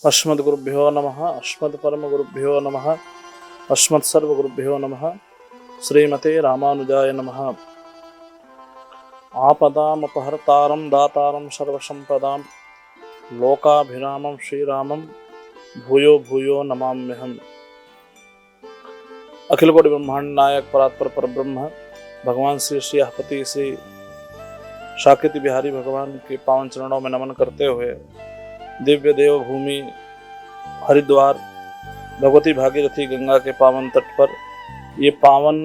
अस्मद्गुरुभ्यो नमः। अस्मत्परमगुरुभ्यो नमः। अस्मत्सर्वगुरुभ्यो नमः। श्रीमते रामानुजाय नमः। आपदामपहर्तारं दातारं सर्वसम्पदां लोकाभिरामं श्रीरामं भूयो भूयो नमाम्यहम्। अखिल कोटि ब्रह्मांड नायक परात्पर परब्रह्म भगवान श्री श्रीहपति श्री शाकित बिहारी भगवान के पावन चरणों में नमन करते हुए दिव्य देव भूमि हरिद्वार भगवती भागीरथी गंगा के पावन तट पर ये पावन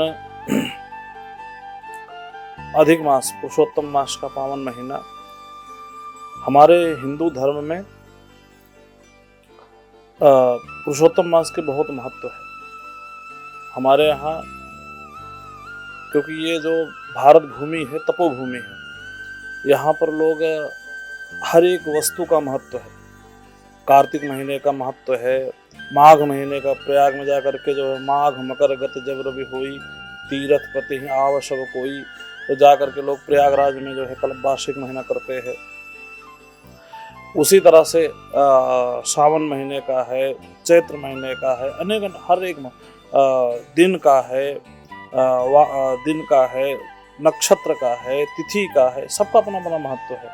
अधिक मास पुरुषोत्तम मास का पावन महीना हमारे हिंदू धर्म में पुरुषोत्तम मास के बहुत महत्व है। हमारे यहाँ क्योंकि ये जो भारत भूमि है तपोभूमि है, यहाँ पर लोग हर एक वस्तु का महत्व है। कार्तिक महीने का महत्व है, माघ महीने का प्रयाग में जाकर के जो है माघ मकर गत जब रवि होई तीरथ पति आवश्यक कोई, तो जाकर के लोग प्रयागराज में जो है कल्प वार्षिक महीना करते हैं। उसी तरह से सावन महीने का है, चैत्र महीने का है, अनेक हर एक दिन का है, दिन का है, नक्षत्र का है, तिथि का है, सबका अपना अपना महत्व है।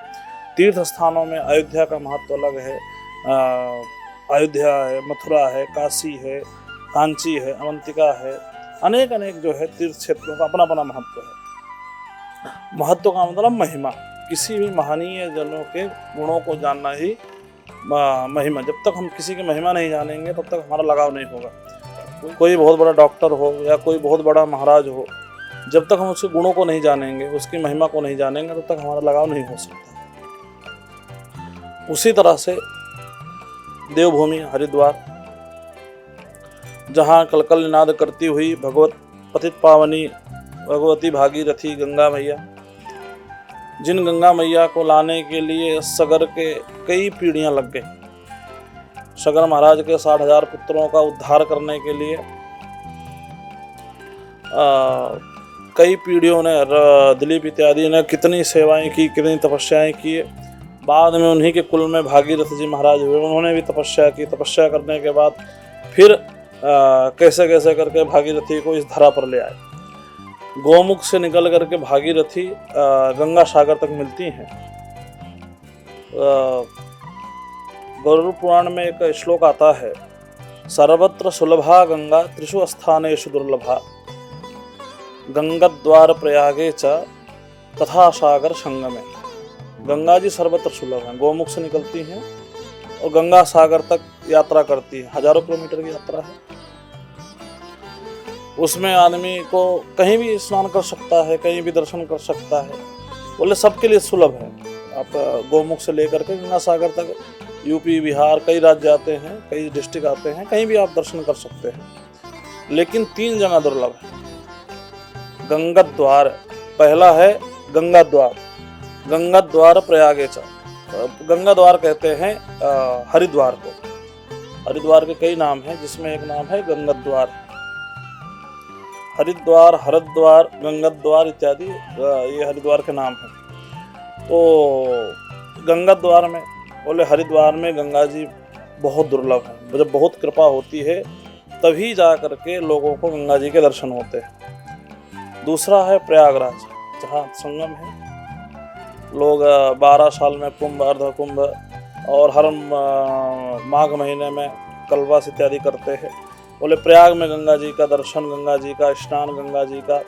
तीर्थ स्थानों में अयोध्या का महत्व अलग है। अयोध्या है, मथुरा है, काशी है, कांची है, अवंतिका है, अनेक अनेक जो है तीर्थ क्षेत्रों का अपना अपना महत्व है। महत्व का मतलब महिमा, किसी भी महनीय जनों के गुणों को जानना ही महिमा। जब तक हम किसी की महिमा नहीं जानेंगे तब तक हमारा लगाव नहीं होगा। कोई बहुत बड़ा डॉक्टर हो या कोई बहुत बड़ा महाराज हो, जब तक हम उसके गुणों को नहीं जानेंगे, उसकी महिमा को नहीं जानेंगे, तब तक हमारा लगाव नहीं हो सकता। उसी तरह से देवभूमि हरिद्वार, जहाँ कलकल निनाद करती हुई भगवत पतित पावनी भगवती भागीरथी गंगा मैया, जिन गंगा मैया को लाने के लिए सगर के कई पीढ़ियां लग गई। सगर महाराज के 60,000 पुत्रों का उद्धार करने के लिए कई पीढ़ियों ने, दिलीप इत्यादि ने कितनी सेवाएं की, कितनी तपस्याएं की। बाद में उन्हीं के कुल में भागीरथ जी महाराज हुए, उन्होंने भी तपस्या की। तपस्या करने के बाद फिर कैसे कैसे करके भागीरथी को इस धरा पर ले आए। गोमुख से निकल करके भागीरथी गंगा सागर तक मिलती हैं। गरुड़ पुराण में एक श्लोक आता है, सर्वत्र सुलभा गंगा त्रिषु स्थानेषु दुर्लभा गंगाद्वार प्रयागे च तथा सागर संगमे। गंगा जी सर्वत्र सुलभ हैं, गोमुख से निकलती हैं और गंगा सागर तक यात्रा करती है। हजारों किलोमीटर की यात्रा है। उसमें आदमी को कहीं भी स्नान कर सकता है, कहीं भी दर्शन कर सकता है। बोले सबके लिए सुलभ है। आप गोमुख से लेकर के गंगा सागर तक यूपी बिहार कई राज्य आते हैं, कई डिस्ट्रिक्ट आते हैं, कहीं भी आप दर्शन कर सकते हैं। लेकिन 3 जगह दुर्लभ है। गंगा द्वार पहला है, गंगा द्वार। गंगा द्वार प्रयागे च, गंगा द्वार कहते हैं हरिद्वार को। हरिद्वार के कई नाम हैं, जिसमें एक नाम है गंगा द्वार। हरिद्वार, हरद्वार, गंगा द्वार इत्यादि ये हरिद्वार के नाम हैं। तो गंगा द्वार में बोले हरिद्वार में गंगा जी बहुत दुर्लभ है। जब बहुत कृपा होती है तभी जा करके लोगों को गंगा जी के दर्शन होते हैं। दूसरा है प्रयागराज, जहाँ संगम है। लोग 12 साल में कुंभ, अर्ध कुंभ और हर माघ महीने में कल्पवास इत्यादि करते हैं। बोले प्रयाग में गंगा जी का दर्शन, गंगा जी का स्नान, गंगा जी का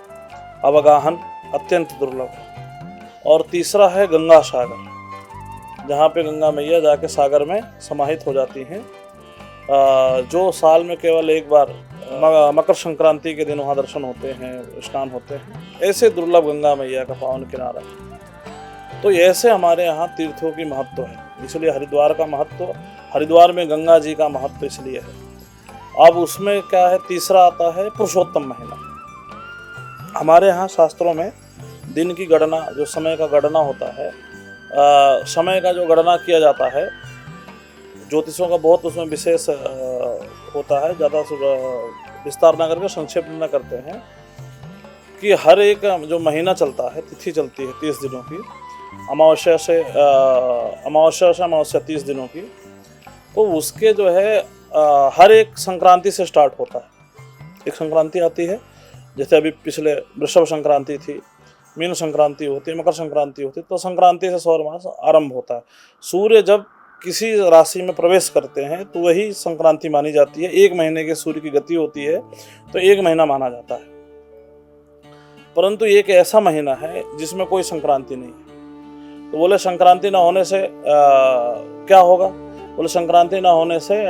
अवगाहन अत्यंत दुर्लभ है। और तीसरा है गंगा सागर, जहाँ पे गंगा मैया जाके सागर में समाहित हो जाती हैं, जो साल में केवल एक बार मकर संक्रांति के दिन वहाँ दर्शन होते हैं, स्नान होते हैं। ऐसे दुर्लभ गंगा मैया का पावन किनारा। तो ऐसे हमारे यहाँ तीर्थों की महत्व है, इसलिए हरिद्वार का महत्व, हरिद्वार में गंगा जी का महत्व इसलिए है। अब उसमें क्या है, तीसरा आता है पुरुषोत्तम महीना। हमारे यहाँ शास्त्रों में दिन की गणना, जो समय का गणना होता है, समय का जो गणना किया जाता है, ज्योतिषों का बहुत उसमें विशेष होता है। ज़्यादा विस्तार न करके संक्षेप न करते हैं कि हर एक जो महीना चलता है, तिथि चलती है 30 दिनों की, अमावस्या से अमावस्या 30 दिनों की। तो उसके जो है हर एक संक्रांति से स्टार्ट होता है। एक संक्रांति आती है, जैसे अभी पिछले वृषभ संक्रांति थी, मीन संक्रांति होती है, मकर संक्रांति होती है, तो संक्रांति से सौर मास आरंभ होता है। सूर्य जब किसी राशि में प्रवेश करते हैं तो वही संक्रांति मानी जाती है। 1 महीने के सूर्य की गति होती है तो 1 महीना माना जाता है। परंतु एक ऐसा महीना है जिसमें कोई संक्रांति नहीं है। तो बोले संक्रांति ना होने से क्या होगा? बोले संक्रांति ना होने से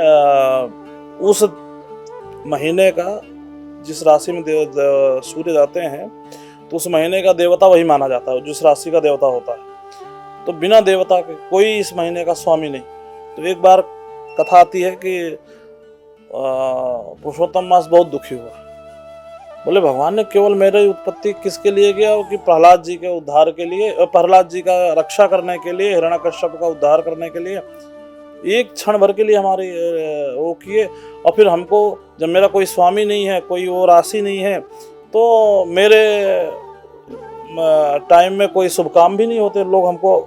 उस महीने का, जिस राशि में सूर्य जाते हैं, तो उस महीने का देवता वही माना जाता है जिस राशि का देवता होता है। तो बिना देवता के कोई इस महीने का स्वामी नहीं। तो एक बार कथा आती है कि पुरुषोत्तम मास बहुत दुखी हुआ। बोले भगवान ने केवल मेरी उत्पत्ति किसके लिए किया? कि प्रहलाद जी के उद्धार के लिए, प्रहलाद जी का रक्षा करने के लिए, हिरण्यकश्यप का उद्धार करने के लिए, एक क्षण भर के लिए हमारे वो किए। और फिर हमको, जब मेरा कोई स्वामी नहीं है, कोई वो राशि नहीं है, तो मेरे टाइम में कोई शुभ काम भी नहीं होते। लोग हमको,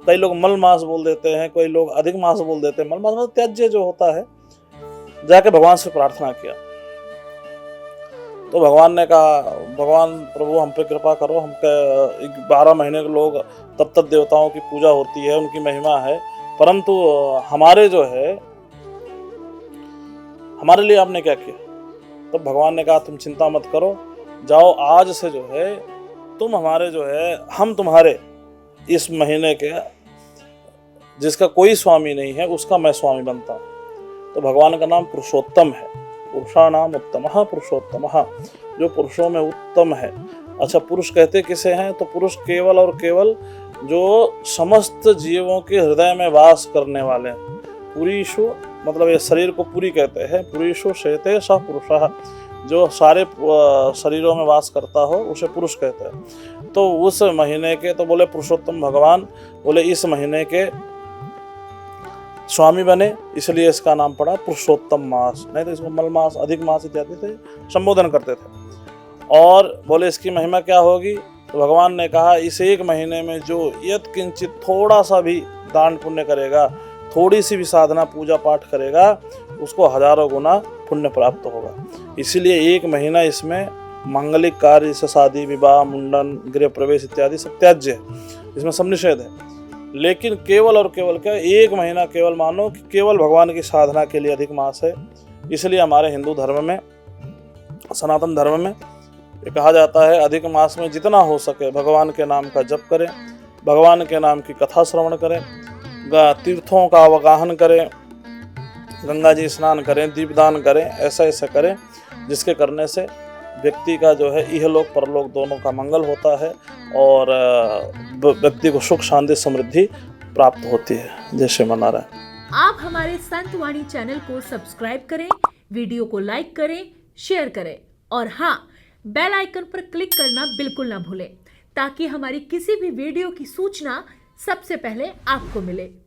कई लोग मल मास बोल देते हैं, कोई लोग अधिक मास बोल देते हैं। मल मास मतलब त्याज्य जो होता है। जाके भगवान से प्रार्थना किया तो भगवान ने कहा, भगवान प्रभु हम पे कृपा करो, हमके 12 महीने के लोग तब देवताओं की पूजा होती है, उनकी महिमा है, परंतु हमारे जो है, हमारे लिए आपने क्या किया? तो भगवान ने कहा तुम चिंता मत करो, जाओ आज से जो है तुम हमारे जो है, हम तुम्हारे इस महीने के, जिसका कोई स्वामी नहीं है, उसका मैं स्वामी बनता हूँ। तो भगवान का नाम पुरुषोत्तम है। पुरुषा नाम उत्तमः पुरुषोत्तमः, जो पुरुषों में उत्तम है। अच्छा, पुरुष कहते किसे हैं? तो पुरुष केवल और केवल जो समस्त जीवों के हृदय में वास करने वाले हैं। पुरीषु मतलब ये शरीर को पुरी कहते हैं। पुरीषु शेते स पुरुषः, जो सारे शरीरों में वास करता हो उसे पुरुष कहते हैं। तो उस महीने के, तो बोले पुरुषोत्तम भगवान बोले इस महीने के स्वामी बने, इसलिए इसका नाम पड़ा पुरुषोत्तम मास। नहीं तो इसको मल मास, अधिक मास इत्यादि से संबोधन करते थे। और बोले इसकी महिमा क्या होगी? तो भगवान ने कहा इस 1 महीने में जो यत् किंचित थोड़ा सा भी दान पुण्य करेगा, थोड़ी सी भी साधना पूजा पाठ करेगा, उसको हजारों गुना पुण्य प्राप्त होगा। इसीलिए 1 महीना इसमें मांगलिक कार्य से शादी, विवाह, मुंडन, गृह प्रवेश इत्यादि सब त्याज्य है, इसमें सब निषेध है। लेकिन केवल और केवल क्या, 1 महीना केवल मानो कि केवल भगवान की साधना के लिए अधिक मास है। इसलिए हमारे हिंदू धर्म में, सनातन धर्म में ये कहा जाता है अधिक मास में जितना हो सके भगवान के नाम का जप करें, भगवान के नाम की कथा श्रवण करें, तीर्थों का अवगाहन करें, गंगा जी स्नान करें, दीपदान करें, ऐसा ऐसा करें जिसके करने से व्यक्ति का जो है इहलोक परलोक दोनों का मंगल होता है और व्यक्ति को सुख शांति समृद्धि प्राप्त होती है। जय श्री मन्नारायण। आप हमारे संत वाणी चैनल को सब्सक्राइब करें, वीडियो को लाइक करें, शेयर करें और हाँ, बेल आइकन पर क्लिक करना बिल्कुल ना भूलें, ताकि हमारी किसी भी वीडियो की सूचना सबसे पहले आपको मिले।